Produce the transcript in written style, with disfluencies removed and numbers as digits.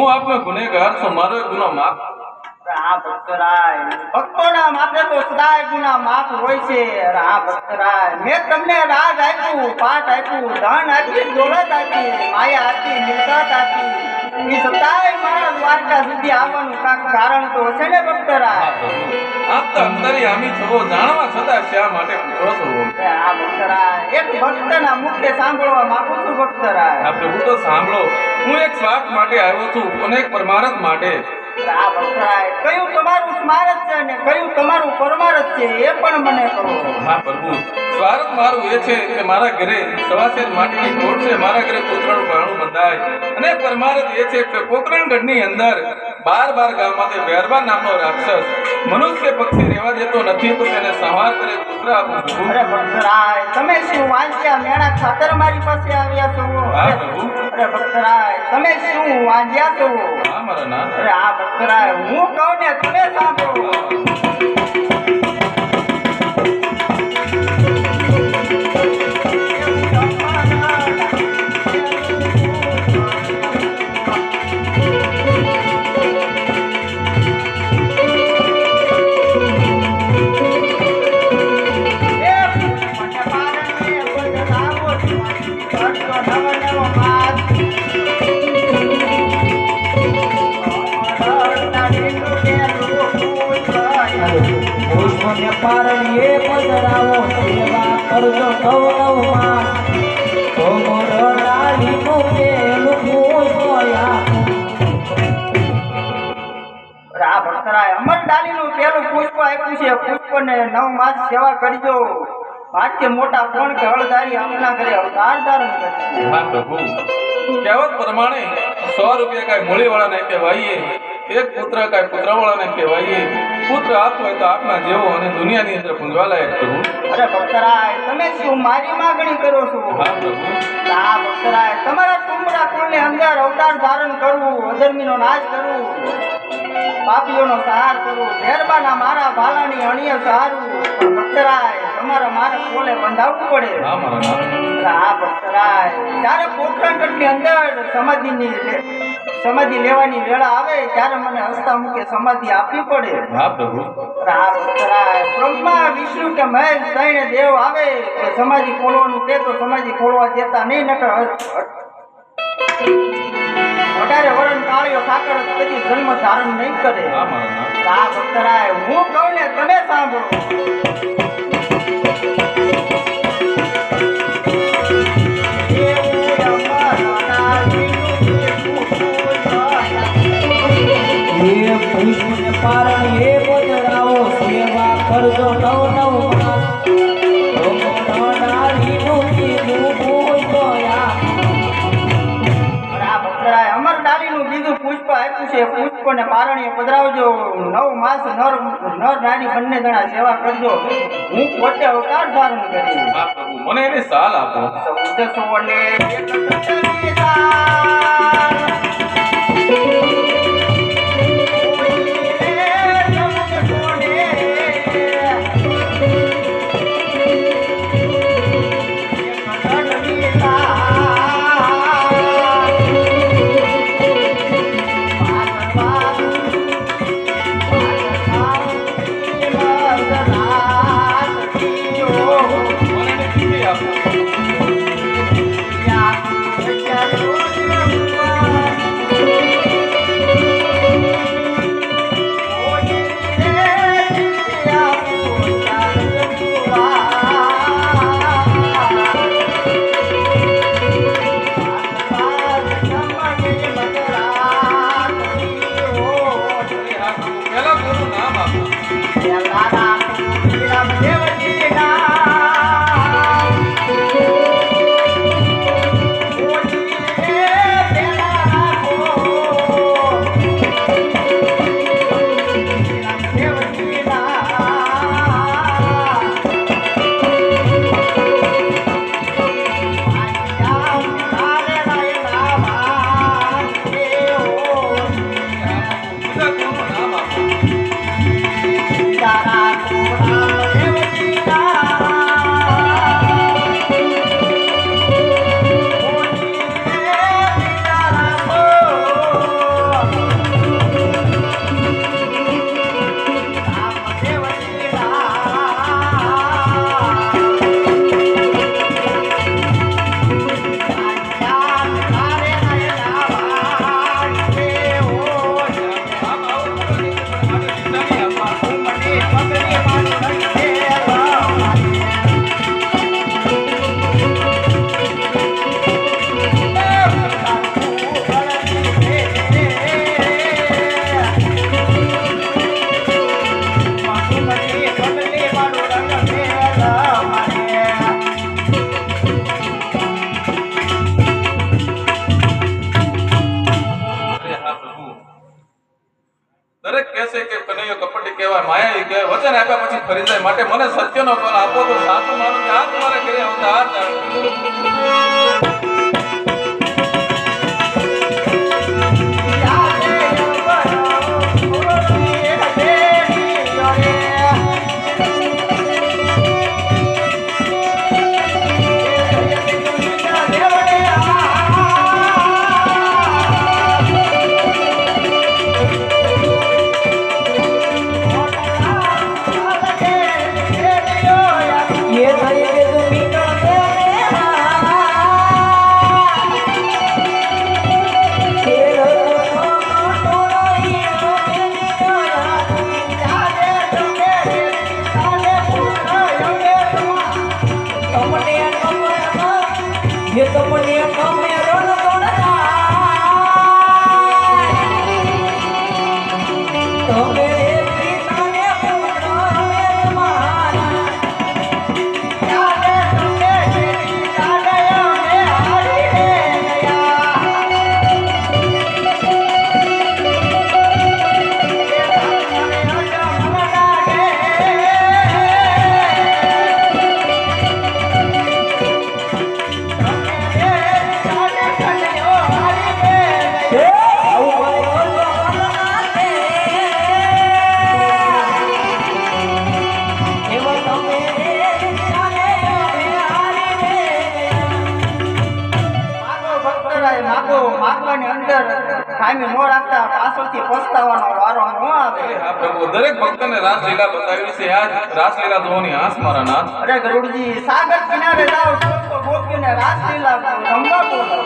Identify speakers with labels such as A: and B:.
A: હું આપનો ગુનેગાર છું, મારો એક ગુનો માફ.
B: આ ભક્તરાય, ભક્તોના માથે તો સદાય ગુના માફ હોય છે. આ ભક્તરાય, મેં તમને રાજ આપ્યું, પાઠ આપ્યું, ધન આપ્યું, દોલત આપી, માયા આપી, મિલકત આપી, એ સદાય મારા દ્વારકા સુધી આવવાનું કાંક કારણ તો હશે ને ભક્તરાય?
A: આપ તો અંતર્યામી છો, જાણવા છતાં શા માટે પૂછો છો?
B: આ ભક્તરાય, એક ભક્તના મુખે સાંભળવા માંગુ છું ભક્તરાય.
A: આ પ્રભુ તો સાંભળો, હું એક સ્વાર્થ માટે આવ્યો છું અને એક પરમારથ માટે.
B: આ ભક્તરાય, કયું તમારું સ્મારક છે ને કયું તમારું પરમારથ છે એ પણ મને કહો.
A: હા પ્રભુ, સ્વાર્થ મારું એ છે કે મારા ઘરે સવાસેર માટીની કોટ છે, મારા ઘરે પુત્રનું પારણું બંધાય. અને પરમારથ એ છે કે પોકરણગઢની અંદર 12 ગામમાંથી વેરબા નામનો રાક્ષસ મનુષ્ય પક્ષી રહેવા દેતો નથી, તો તેને સંહાર કરે પુત્ર આપું પ્રભુ.
B: અરે ભક્તરાય, તમે શું વાંચ્યા મેણા ખાતર મારી પાસે આવ્યા છો?
A: હા પ્રભુ.
B: અરે ભક્તરાય, તમે શું વાંચ્યા છો?
A: હા મારા નાથ.
B: અરે આ ભક્તરાય, હું કહું ને તમે સાંભળો.
C: પારણીએ પધરાવો સેવા કરજો સૌરવમાં કોમરડાલીનું પેલું પૂછોયા.
B: આ ભક્તરાય, અમર ડાલીનું પેલું પુષ્પ આપ્યું છે, પુષ્પને 9 માસ સેવા કરજો. ભાગ્ય મોટા કોણ કે હળદારી આપના ઘરે અવતાર ધારણ કરશે.
A: હા પ્રભુ, કહેવત પ્રમાણે 100 રૂપિયા કાંઈ મૂળીવાળાને કહેવાય, એક પુત્ર કાંઈ પુત્રવાળાને કહેવાય. પુત્ર આપવો હોય તો આપના જેવો અને દુનિયાની અંદર પૂંજવા લાયક પ્રભુ.
B: અરે ભક્તરાય, તમે શું મારી માગણી કરો છો?
A: હા પ્રભુ.
B: આ ભક્તરાય, તમારા ટુમરા કુળની અંદર અવતાર ધારણ કરવું, અધર્મીનો નાશ કરવું, પાપીઓનો સહાર કરવું, ભેરબાના મારા ભાલાની અણીએ સહારવું. પણ ભક્તરાય, તમારા મારા કોલે બંધાવવું પડે.
A: હા મારા નાથ.
B: આ ભક્તરાય, ત્યારે પોખરણગઢની અંદર સમાધિ લેવાની વેળા આવે ત્યારે મને હસતા મુખે સમાધિ આપવી પડે.
A: હા પ્રભુ.
B: આ ભક્તરાય, બ્રહ્મા વિષ્ણુ કે મહેશ ત્રણે દેવ આવે કે સમાધિ ખોલવાનું કે તો સમાધિ ખોલવા દેતા નહીં, નકર 18 વરણ કાળીઓ ઠાકર કદી જન્મ ધારણ નહીં કરે.
A: હા મારા નાથ.
B: આ ભક્તરાય, હું કહું ને તમે સાંભળો.
C: એ પુષ્પને પારણીએ પધરાવો સેવા કરજો 9 માસ કોમરડાલીનું પેલું પૂછોયા.
B: આ ભક્તરાય, અમર ડાલીનું બીજું પુષ્પ આપ્યું છે, પુષ્પને પારણીએ પધરાવજો. 9 માસ નર નારી બંને જણા સેવા કરજો. હું પોતે અવતાર ધારણ કરી.
A: હા પ્રભુ, મને એની સાલ આપો.
B: સૌને એકત્રિત સાલ.
A: મને એની પીઠી આપો.
B: Yeah.
A: માટે મને સત્યનો ફળ આપો તો સાચું માનું કે આજ મારા ઘરે અવતાર ધારણ કર્યો.
C: એ થઈ કે તું મીઠો ये तो मुझे कमे रोन तोड़ना तो मेरे पिता ने पुत्र मेरे महाराज
B: यादे तुमे तेरी सादयो ने हरी रे गया માગવાની અંદર ખામી ન રાખતા પાછળથી પસ્તાવાનો વારો ન આવે.
A: હા પ્રભુ, દરેક ભક્તને રાસલીલા બતાવી છે. આજ રાસલીલા જોવાની આસ મારા નાથ.
B: અરે ગરુડજી, સાગર કિનારે જાઓ તો ગોપીને રાસલીલા રમવા બોલો.